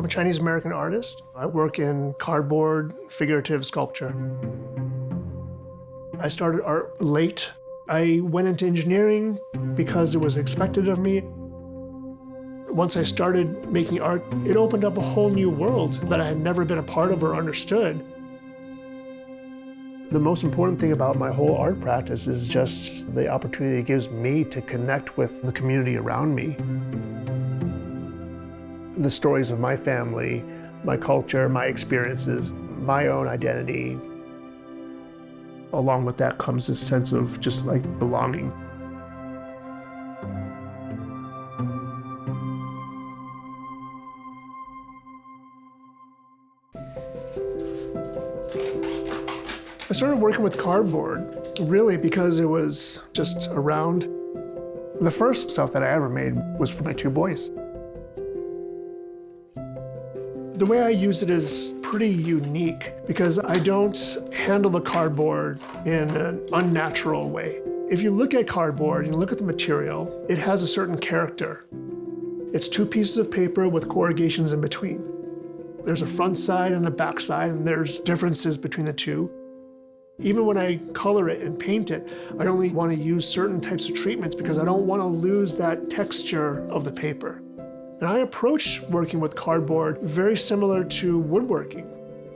I'm a Chinese-American artist. I work in cardboard, figurative sculpture. I started art late. I went into engineering because it was expected of me. Once I started making art, it opened up a whole new world that I had never been a part of or understood. The most important thing about my whole art practice is just the opportunity it gives me to connect with the community around me. The stories of my family, my culture, my experiences, my own identity. Along with that comes this sense of just like belonging. I started working with cardboard really because it was just around. The first stuff that I ever made was for my two boys. The way I use it is pretty unique because I don't handle the cardboard in an unnatural way. If you look at cardboard and you look at the material, it has a certain character. It's two pieces of paper with corrugations in between. There's a front side and a back side, and there's differences between the two. Even when I color it and paint it, I only want to use certain types of treatments because I don't want to lose that texture of the paper. And I approach working with cardboard very similar to woodworking.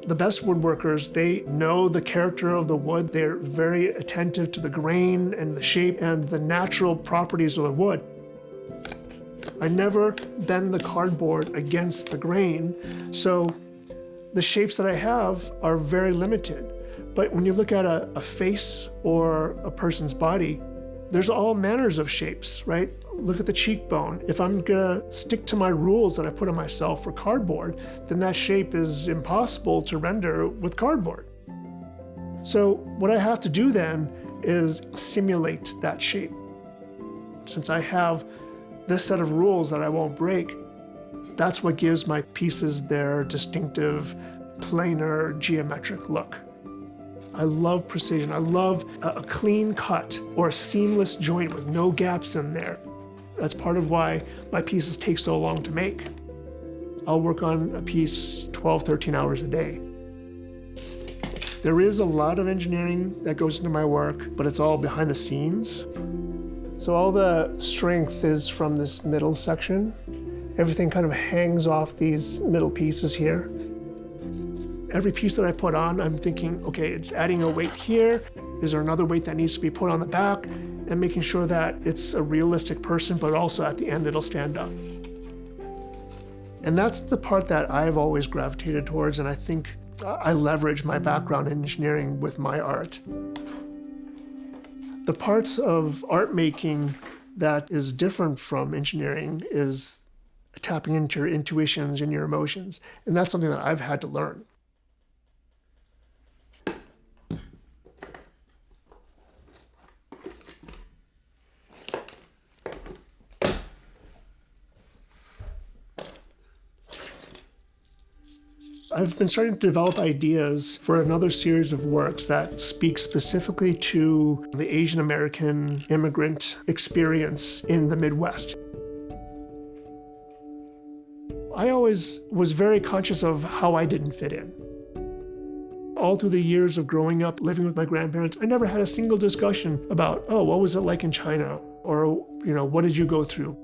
The best woodworkers, they know the character of the wood. They're very attentive to the grain and the shape and the natural properties of the wood. I never bend the cardboard against the grain, so the shapes that I have are very limited. But when you look at a face or a person's body, there's all manners of shapes, right? Look at the cheekbone. If I'm gonna stick to my rules that I put on myself for cardboard, then that shape is impossible to render with cardboard. So what I have to do then is simulate that shape. Since I have this set of rules that I won't break, that's what gives my pieces their distinctive, planar, geometric look. I love precision. I love a clean cut or a seamless joint with no gaps in there. That's part of why my pieces take so long to make. I'll work on a piece 12, 13 hours a day. There is a lot of engineering that goes into my work, but it's all behind the scenes. So all the strength is from this middle section. Everything kind of hangs off these middle pieces here. Every piece that I put on, I'm thinking, okay, it's adding a weight here. Is there another weight that needs to be put on the back? And making sure that it's a realistic person, but also at the end, it'll stand up. And that's the part that I've always gravitated towards, and I think I leverage my background in engineering with my art. The parts of art making that is different from engineering is tapping into your intuitions and your emotions. And that's something that I've had to learn. I've been starting to develop ideas for another series of works that speak specifically to the Asian American immigrant experience in the Midwest. I always was very conscious of how I didn't fit in. All through the years of growing up, living with my grandparents, I never had a single discussion about, oh, what was it like in China? Or, what did you go through?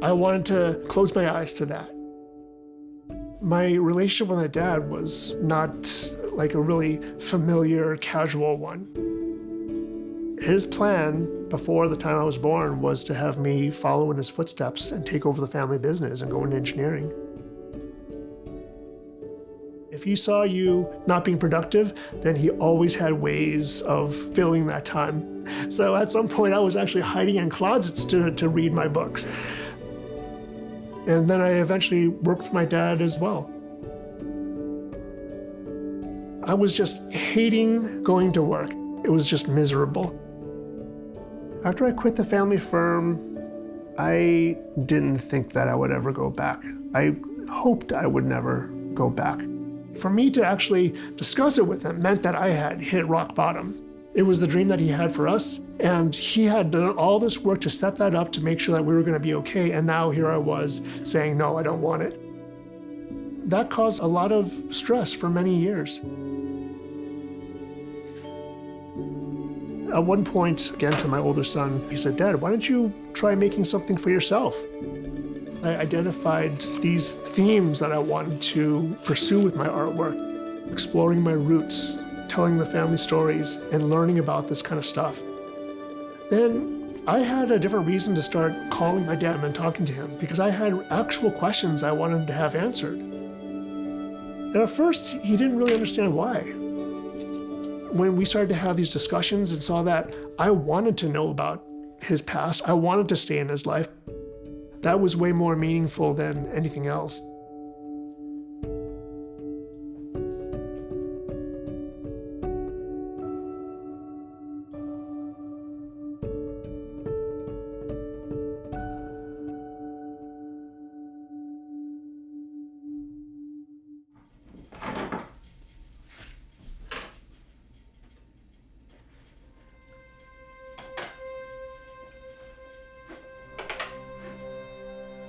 I wanted to close my eyes to that. My relationship with my dad was not like a really familiar, casual one. His plan before the time I was born was to have me follow in his footsteps and take over the family business and go into engineering. If he saw you not being productive, then he always had ways of filling that time. So at some point I was actually hiding in closets to read my books. And then I eventually worked for my dad as well. I was just hating going to work. It was just miserable. After I quit the family firm, I didn't think that I would ever go back. I hoped I would never go back. For me to actually discuss it with him meant that I had hit rock bottom. It was the dream that he had for us, And he had done all this work to set that up to make sure that we were going to be okay. And now here I was saying, no, I don't want it. That caused a lot of stress for many years. At one point, again to my older son, he said, Dad, why don't you try making something for yourself? I identified these themes that I wanted to pursue with my artwork, exploring my roots, telling the family stories, and learning about this kind of stuff. Then I had a different reason to start calling my dad and talking to him because I had actual questions I wanted to have answered. And at first, he didn't really understand why. When we started to have these discussions and saw that I wanted to know about his past, I wanted to stay in his life, that was way more meaningful than anything else.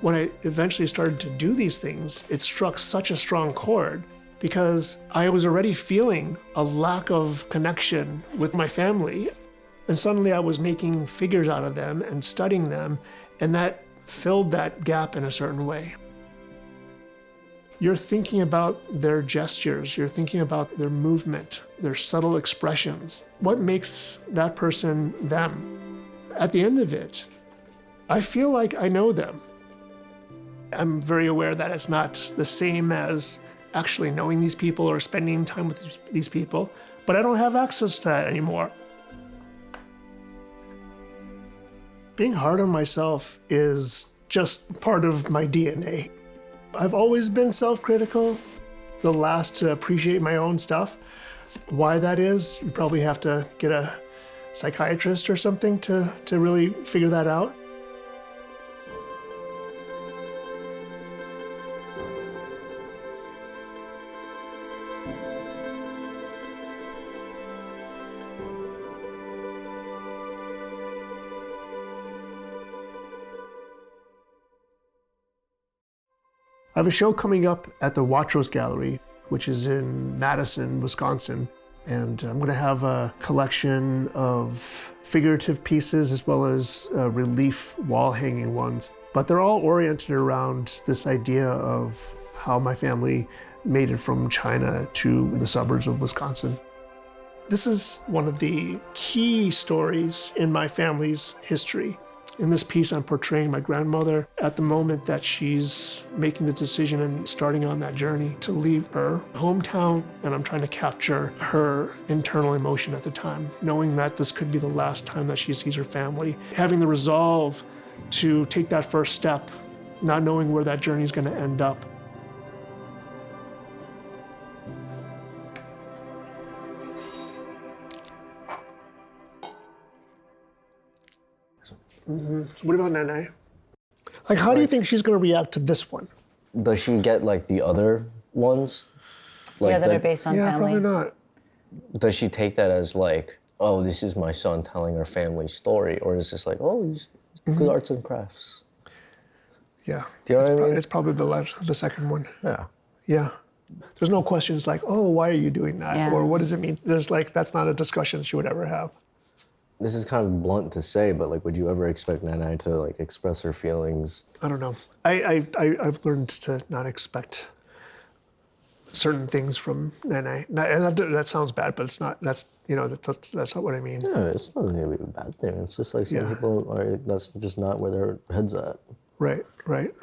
When I eventually started to do these things, it struck such a strong chord because I was already feeling a lack of connection with my family. And suddenly I was making figures out of them and studying them, and that filled that gap in a certain way. You're thinking about their gestures, you're thinking about their movement, their subtle expressions. What makes that person them? At the end of it, I feel like I know them. I'm very aware that it's not the same as actually knowing these people or spending time with these people, but I don't have access to that anymore. Being hard on myself is just part of my DNA. I've always been self-critical, the last to appreciate my own stuff. Why that is, you probably have to get a psychiatrist or something to really figure that out. I have a show coming up at the Watrous Gallery, which is in Madison, Wisconsin. And I'm going to have a collection of figurative pieces as well as relief wall-hanging ones. But they're all oriented around this idea of how my family made it from China to the suburbs of Wisconsin. This is one of the key stories in my family's history. In this piece, I'm portraying my grandmother at the moment that she's making the decision and starting on that journey to leave her hometown, and I'm trying to capture her internal emotion at the time, knowing that this could be the last time that she sees her family, having the resolve to take that first step, not knowing where that journey is going to end up. Mm-hmm. What about Nene? Like, how do you think she's going to react to this one? Does she get like the other ones? Like that are based on family? Yeah, probably not. Does she take that as like, oh, this is my son telling our family story? Or is this like, oh, he's good arts and crafts? Yeah. Do you know what I mean? It's probably the second one. Yeah. Yeah. There's no questions like, oh, why are you doing that? Yeah. Or what does it mean? There's like, that's not a discussion she would ever have. This is kind of blunt to say, but like, would you ever expect Nene to like express her feelings? I don't know. I've learned to not expect certain things from Nene. And that sounds bad, but it's not. That's that's not what I mean. Yeah, it's not going to be a bad thing. It's just like some people are. That's just not where their head's at. Right. Right.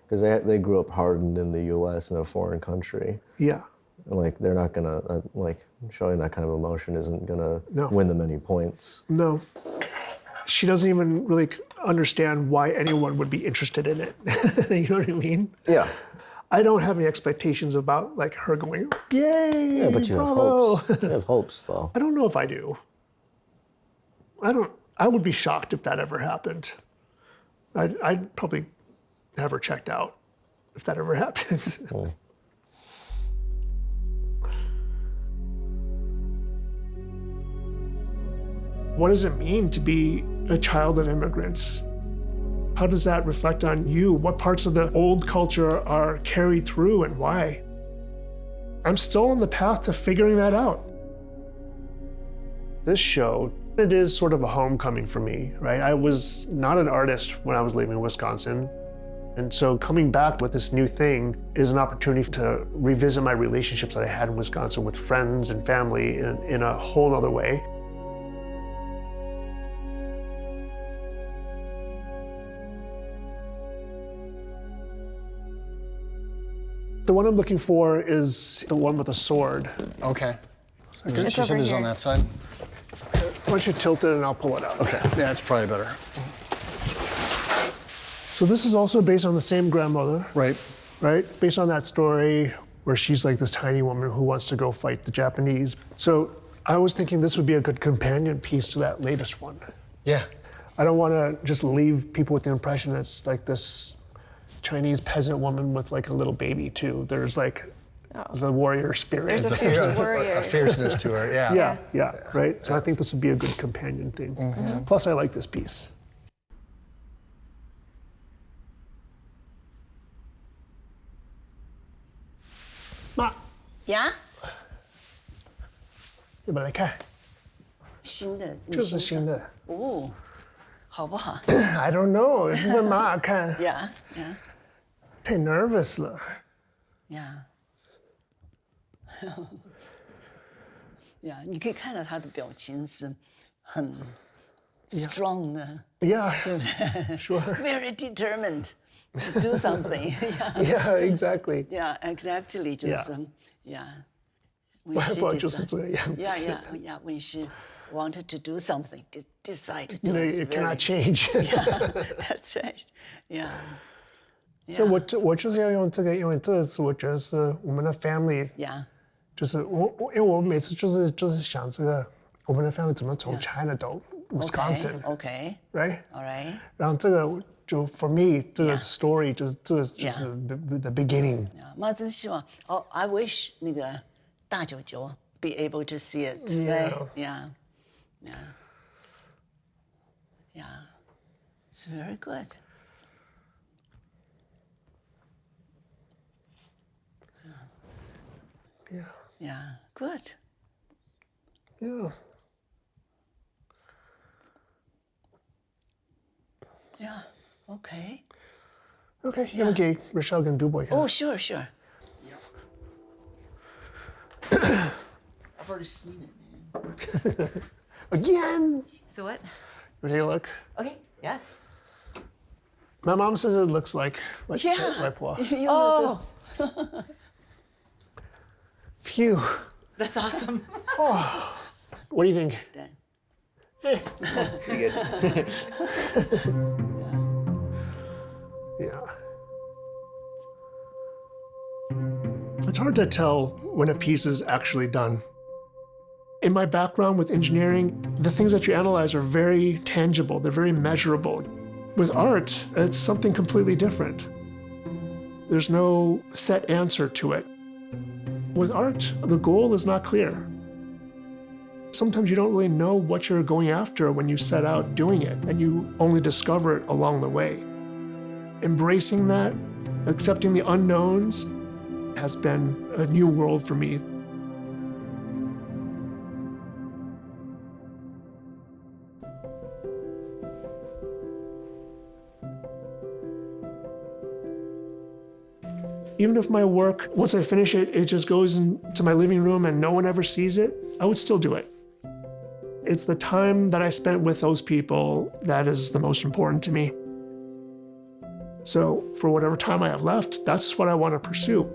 Because they grew up hardened in the U.S. in a foreign country. Yeah. And like they're not gonna like showing that kind of emotion isn't gonna win them any points. No. She doesn't even really understand why anyone would be interested in it. You know what I mean? Yeah. I don't have any expectations about like her going, yay! Yeah, but you have bravo." hopes. You have hopes, though. I don't know if I do. I would be shocked if that ever happened. I'd probably have her checked out if that ever happened. What does it mean to be a child of immigrants? How does that reflect on you? What parts of the old culture are carried through and why? I'm still on the path to figuring that out. This show, it is sort of a homecoming for me, right? I was not an artist when I was leaving Wisconsin. And so coming back with this new thing is an opportunity to revisit my relationships that I had in Wisconsin with friends and family in a whole other way. The one I'm looking for is the one with the sword. Okay. It's She said over there's on here. that side? Why don't you tilt it and I'll pull it out. Okay, yeah, that's probably better. So this is also based on the same grandmother, Right. right? Based on that story where she's like this tiny woman who wants to go fight the Japanese. So I was thinking this would be a good companion piece to that latest one. Yeah. I don't want to just leave people with the impression it's like this Chinese peasant woman with like a little baby too. There's like the warrior spirit. There's a The fierce warrior. a fierceness to her, yeah. Yeah, right? So I think this would be a good companion thing. Plus I like this piece. Ma, 呀，要不要来看？新的，你这是新新的。哦，好不好 I don't know，问妈看，呀呀太 nervous 了。呀呀！你可以看到他的表情是很 strong 的 Yeah, sure.，very determined to do something 呀 Yeah, exactly. 呀 exactly 就是呀。When 外 she 婆就是 decide- 这个样子。 Yeah, yeah, yeah. When she wanted to do something, decide to You do know, it. you cannot change. That's right. Yeah. 就我就是要用这个，因为这是我觉得是我们的 family， Yeah. 就是因为我每次就是想这个我们的 family 怎么从 China 到 Wisconsin， Okay. right？ All right. 然后这个就 for me 这个 Yeah. story 就是这个就是 the beginning。 Yeah. 妈真希望I wish 那个大舅舅 be able to see it. Right? Yeah. Yeah. Yeah. It's very good. Yeah, Yeah. Good. yeah. Yeah. Okay. OK，要不给 Rochelle 跟 Dubois 看 Oh, sure, sure. I've already seen it, man. again. So what? You take a look. Okay, yes. My mom says it looks like Yeah. 外婆。 Oh, Phew. that's awesome. What do you think? Then. Pretty good. Yeah. It's hard to tell when a piece is actually done. In my background with engineering, the things that you analyze are very tangible, they're very measurable. With art, it's something completely different. There's no set answer to it. With art, the goal is not clear. Sometimes you don't really know what you're going after when you set out doing it, and you only discover it along the way. Embracing that, accepting the unknowns, has been a new world for me. Even if my work, once I finish it, it just goes into my living room and no one ever sees it, I would still do it. It's the time that I spent with those people that is the most important to me. So for whatever time I have left, that's what I want to pursue.